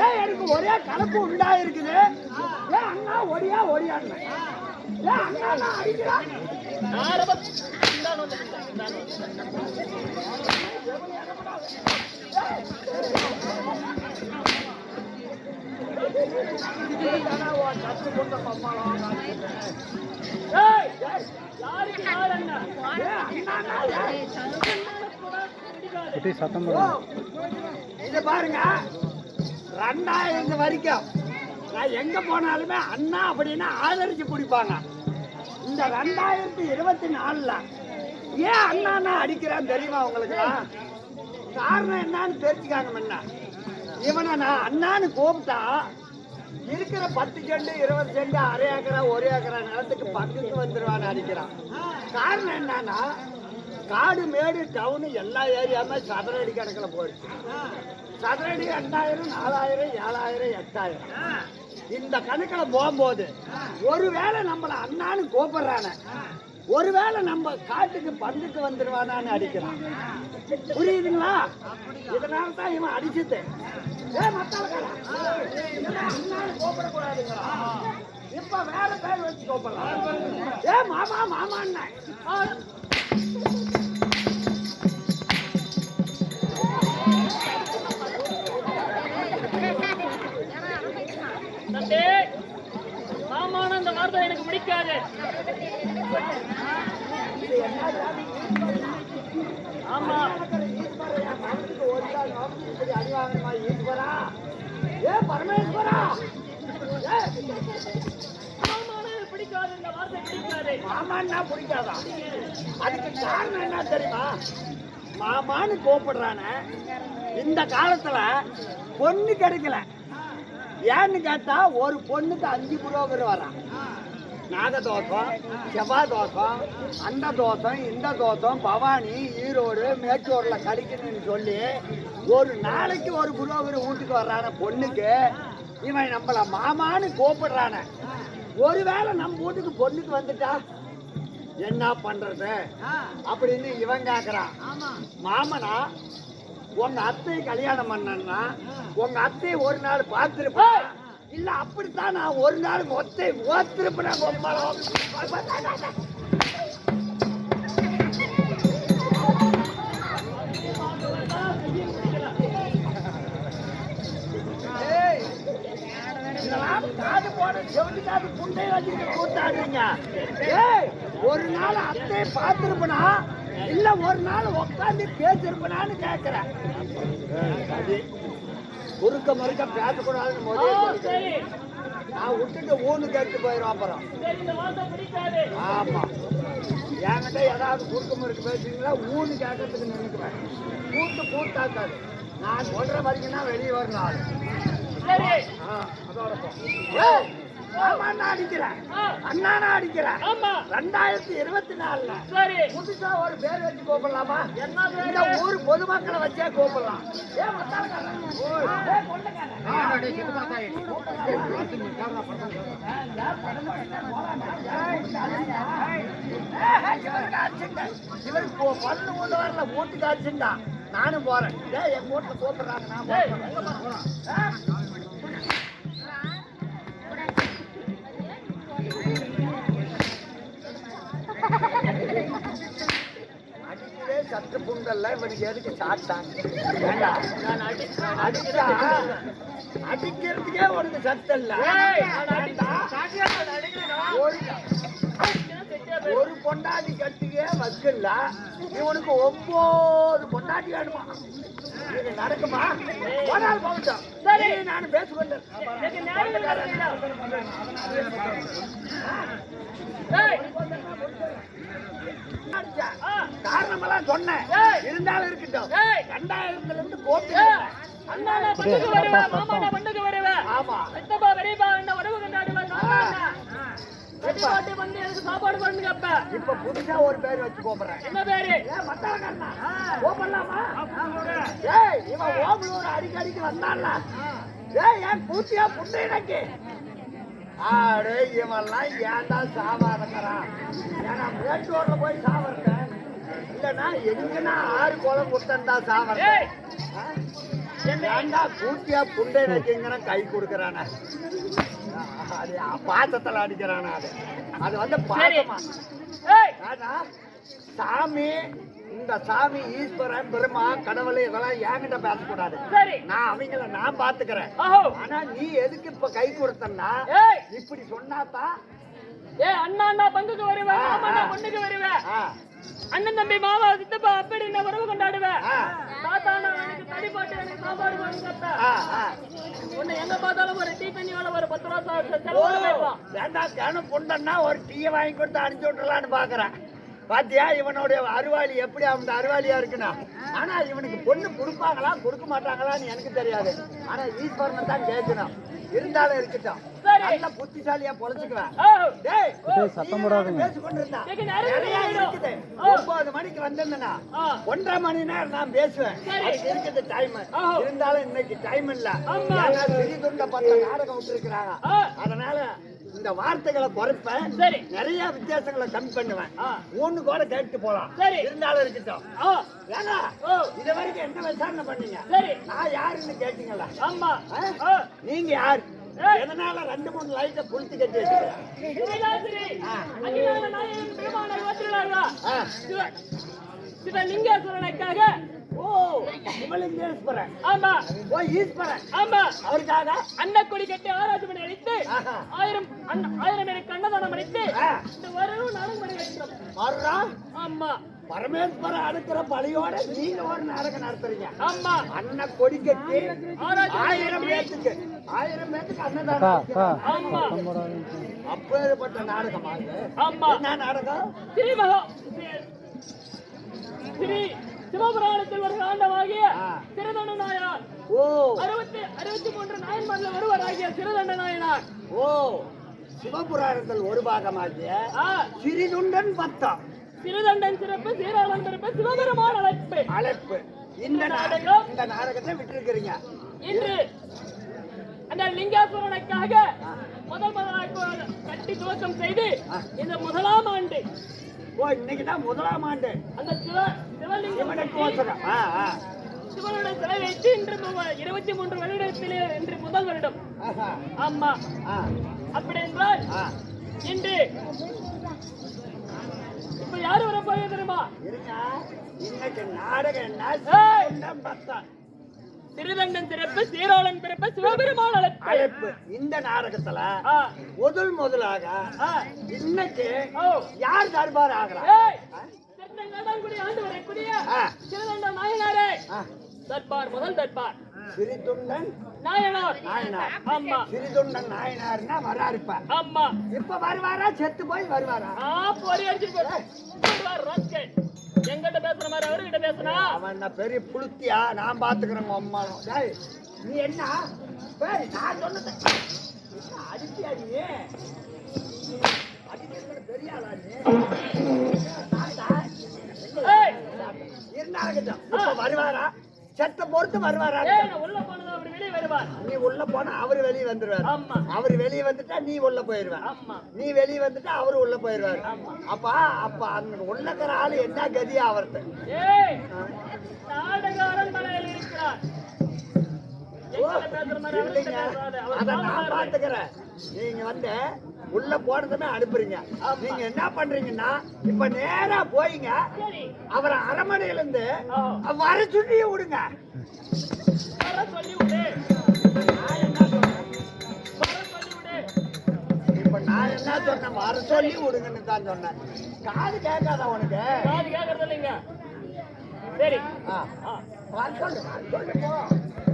ஏன் எனக்கு ஒரே கலப்பு உண்டா இருக்குது. ஏன் அண்ணா ஒடியா ஒடியான்னு ஏன் அண்ணா நான் அடிக்கிறான். இது பாருங்க 2000 வரைக்கும் நான் எங்க போனாலுமே அண்ணா அப்படின்னு ஆதரிச்சு பிடிப்பாங்க. இந்த 2024ல ஏன் அண்ணா அடிக்கிறான்னு தெரியுமா உங்களுக்கு? காரணம் என்னன்னு தெரிஞ்சுக்காங்க. முன்ன இவனை நான் அண்ணான்னு கூப்பிட்டா இருக்கிற 10 செண்டு 20 செண்டு அரை ஏக்கரா 1 ஏக்கரா நிலத்துக்கு பக்கத்து வந்துருவான்னு அடிக்கிறான். காரணம் என்னன்னா காடு மேடு டவுனு எல்லா ஏரியாவுமே சதுரடி கணக்கில் போயிடுச்சு. சதுரடி 2000 4000 7000 8000 இந்த கணக்கில் போகும்போது ஒருவேளை நம்மளை அண்ணான்னு கூப்பிடுறான, ஒருவேளை நம்ம காட்டுக்கு பங்குக்கு வந்துருவானான்னு அடிக்கிறான். புரியுதுங்களா? இதனால தான் இவன் அடிச்சுட்டு கூப்பிடக்கூடாதுங்களா. இப்ப வேற பேர் வச்சு கூப்பிடலாம். ஏ மாமா மாமான்னா மாமான அந்த வார்த்தை எனக்கு பிடிக்காது. ஆமா அடிவாங்கம்மா ஈஸ்வரா. ஏ பரமேஸ்வரா பிடிக்காது, இந்த வார்த்தை பிடிக்காது. மாமான்னா பிடிக்காதா? அதுக்கு காரணம் என்ன தெரியுமா? மாமான்னு கூப்பிடுறான இந்த காலத்துல பொண்ணு கிடைக்கல. ஏன்னு கேட்டா ஒரு பொண்ணுக்கு 5 புரோகர் வரான். நாகதோஷம், செவ்வாய் தோஷம், அந்த தோஷம், இந்த தோஷம், பவானி, ஈரோடு, மேட்டூர்ல கடிக்கணும்னு சொல்லி ஒரு நாளைக்கு ஒரு புரோகர் வீட்டுக்கு வர்றான பொண்ணுக்கு இவன் நம்மள மாமான்னு கூப்பிடுறான. ஒருவேளை நம்ம வீட்டுக்கு பொண்ணுக்கு வந்துட்டா என்ன பண்றது அப்படின்னு இவன் கேக்குறான். மாமனா உங்க அத்தையை கல்யாணம் பண்ணா உங்க அத்தையை ஒரு நாள் பார்த்திருப்பேன். இல்ல அப்படித்தான் நான் ஒரு நாள் மொத்தை ஓத்திருப்பேன். காது போன செவட்டி காது புண்டை வச்சுட்டு கூத்தாடுறீங்க. ஒரு நாள் அத்தையை பார்த்திருப்பனா இல்ல ஒரு நாள் உட்காந்து பேசிருப்பனான்னு கேட்கிறேன். குறுக்க மறுக்க பேசக்கூடாதுன்னு முதல்ல நான் விட்டுட்டு ஊனு கேட்டு போயிடும். அப்புறம் ஆமா என்கிட்ட ஏதாவது குறுக்க மறுக்க பேசுறீங்களா ஊனு கேட்கறதுக்கு நினைக்குவேன். கூத்தாக்காது. நான் சொல்ற வரைக்கும் தான் வெளியே வரணும் ஆளு. அடிக்கிறேன் அண்ணா அடிக்கிறேன். 2024ல புதுசா ஒரு பேர் வச்சு கூப்பிடலாமா? இந்த ஊர் பொதுமக்களை வச்சே கூப்பிடலாம். இவருக்கு பல்லு ஊட்ட வரல வீட்டுக்கு அடிச்சுட்டா. நானும் போறேன். என் வீட்டுல கூப்பிடுறாங்க. அடிக்கவே சத்து புண்டல்ல இவனுக்கு எதுக்கு சாட்டாங்க? அடிச்சா அடிக்கிறதுக்கே உனக்கு சத்து இல்ல. ஒரு பொண்டாட்டி கட்டிக்கே வக்கல்ல இவனுக்கு 9 பொண்டாட்டி வேணுமா? இது நடக்குமா? போனால் போகட்டும். சரி நான் பேசிக்கொண்டேன். காரணமெல்லாம் சொன்னேன். இருந்தாலும் இருக்கட்டும். 2000ல இருந்து போட்டு அண்ணா பண்டுக்கு வருவேன், மாமா பண்டுக்கு வருவேன். ஆமா சித்தப்பா பெரியப்பா என்ன உறவு கொண்டாடுவாங்க. வந்து எனக்கு சாப்பாடு பண்ணுங்க. அப்ப இப்ப புதுசா ஒரு பேர் வச்சு கூப்பிடுறேன். என்ன பேரு? கூப்பிடலாமா? இவன் ஓமலூர் அடிக்கடிக்கு வந்தான்ல. ஏன் பூச்சியா புண்டை எனக்கு ஆடு இவெல்லாம் ஏன்டா சாவாதக்கிறான்? ஏன்னா மேட்டூர்ல போய் சாவறேன் இல்லைன்னா எங்கன்னா 6 குளம் குத்தண்டா சாவறேன். ஏண்டா கூட்டியா புண்டை வைக்கிங்கிற கை கொடுக்கறானா அது பாசத்துல அடிக்கிறானா அது வந்து பாசமா ஏய் ஆனா சாமி இந்த சாமி ஈஸ்வரன் பெருமா கடவுளை இதெல்லாம் என்கிட்ட பேசக்கூடாது சரி நான் அவங்கள நான் பாத்துக்கிறேன் ஓஹோ ஆனா நீ எதுக்கு இப்ப கை கொடுத்தன்னா ஏய் இப்படி சொன்னாதான் ஏய் அண்ணா பங்குக்கு வருவேன் மாமா பொண்ணுக்கு வருவேன் அண்ணன் தம்பி மாமா சித்தப்பா அப்படி நான் உறவு கொண்டாடுவேன் தாத்தா நான் எனக்கு தடி போட்டு எனக்கு சாப்பாடு வாங்கி தரேன் உன்னை எங்க பார்த்தாலும் ஒரு டீ தண்ணியோட ஒரு 10 ரூபா செலவு வைப்பான் ஏண்டா கேனும் பொண்டன்னா ஒரு டீயை வாங்கி கொடுத்து அனுப்பிச்சு விட்டுலான்னு பாக்குறேன் பாத்தியா இவனுடைய அறிவாளி எப்படி அவன் அறிவாளியா இருக்குன்னா ஆனா இவனுக்கு பொண்ணு கொடுப்பாங்களா கொடுக்க மாட்டாங்களான்னு எனக்கு தெரியாது ஆனா ஈஸ்வரனை தான் கேட்கணும் இருந்தாலும் இருக்கட்டும் நல்ல புத்திசாலியா பொழைச்சுக்குவேன் டேய் சத்தம் போடாத பேசிக்கொண்டு இருந்தா நிறைய இருக்குது 9 மணிக்கு வந்திருந்தேன்னா 1.5 மணி நேரம் நான் பேசுவேன் அதுக்கு இருக்குது டைம் இருந்தாலும் இன்னைக்கு டைம் இல்ல திரிதுண்ட 10 நாடகம் விட்டுருக்கிறாங்க அதனால இந்த வார்த்தைகளை குறைப்பேன் நிறைய வித்தியாசங்களை கம்மி பண்ணுவேன் ஒண்ணு கூட கேட்டு போலாம் இருந்தாலும் இருக்கட்டும் ஏன்னா இது வரைக்கும் என்ன விசாரணை பண்ணீங்க நான் யாருன்னு கேட்டீங்களா ஆமா நீங்க யாரு எதனால 2-3 லைட்ட புளிச்சு கட்டி சிவலிங்கேஸ்வரனுக்காக ஓ சிவலிங்கேஸ்வரன் ஆமா ஓ ஈஸ்வரன் ஆமா அவருக்காக அன்னக்கொடி கட்டி ஆராய்ச்சி அடித்து 1000 எனக்கு அன்னதானம் அடித்து இந்த வரவும் நாடகம் பண்ணி வைக்கிறோம் மறுநாள் ஆமா பரமேஸ்வரன் அடுக்கிற பலியோட நீங்க ஒரு நாடகம் நடத்துறீங்க ஆமா அன்ன கொடி கட்டி 1000 பேத்துக்கு அன்னதானம் ஆமா அப்பேற்பட்ட நாடகம் ஆமா என்ன நாடகம் ஸ்ரீ சிவபுராணத்தில் ஒரு ஆண்டவாகிய சிறுதண்ட நாயனார் ஓ 63 நாயன்மார்ல ஒருவராகிய சிறுதண்ட நாயனார் ஓ சிவபுராணத்தில் ஒரு பாகமாகிய சிறிதுண்டன் 10 சிறுதண்டன் சிறப்பு சீராளன் சிறப்பு சிவபெருமான் அழைப்பு இந்த நாடகத்தை விட்டுருக்கிறீங்க இன்று அந்த லிங்கேஸ்வரனுக்காக முதலாக கட்டி துவக்கம் செய்து இந்த 1ஆம் ஆண்டு ஓ இன்னைக்குதான் 1ஆம் ஆண்டு அந்த சிவனுடைய சிலை வைத்து இன்று 23 வருடத்திலே இன்று முதல் வருடம் ஆமா அப்படி என்றால் இன்று இப்ப யாரு வர போய் தெரியுமா இன்னைக்கு நாடகம் என்ன திருதண்டன் சிறப்பு சீரோளன் பிறப்பு சிவபெருமான் அழைப்பு இந்த நாடகத்துல முதலாக இன்னைக்கு யார் தர்பார் ஆகிறார் ஆண்டு வரக்கூடிய திருதண்ட நாயனாரே தர்பார் முதல் தர்பார் சிறிதுண்டன் நாயனார் ஆமா சிறிதுண்டன் நாயனார்னா வராருப்ப ஆமா இப்ப வருவாரா செத்து போய் வருவாரா பொறி அடிச்சு எங்கிட்ட பேசுற மாதிரி அவர்கிட்ட பேசுனா அவன் என்ன பெரிய புளுத்தியா நான் பாத்துக்கிறேன் அம்மா நீ என்ன நான் சொன்னது அடிச்சியா நீ பெரிய ஆளா நீ இருந்தாலும் வருவாரா செத்த பொறுத்து வருவாரா உள்ள போனது அவர் வெளியே வருவார் நீ உள்ள போனா அவரு வெளியே வந்துருவாரு அவரு வெளியே வந்துட்டா நீ உள்ள போயிருவ நீ வெளியே வந்துட்டா அவரு உள்ள போயிருவாரு அப்ப அங்க உள்ளக்கிற ஆளு என்ன கதியா அவர்த்து அத நான் பாத்துக்கிறேன் நீங்க வந்து உள்ள போனதுமே அனுப்புறீங்க நீங்க என்ன பண்றீங்கன்னா இப்ப நேரா போயிங்க அவரை அரண்மனையில இருந்து வர சொல்லி விடுங்க இப்ப நான் என்ன சொன்னேன் வர சொல்லி விடுங்கன்னு தான் சொன்னேன் காது கேட்காத உனக்கு காது கேட்கறது இல்லைங்க சரி வர சொல்லு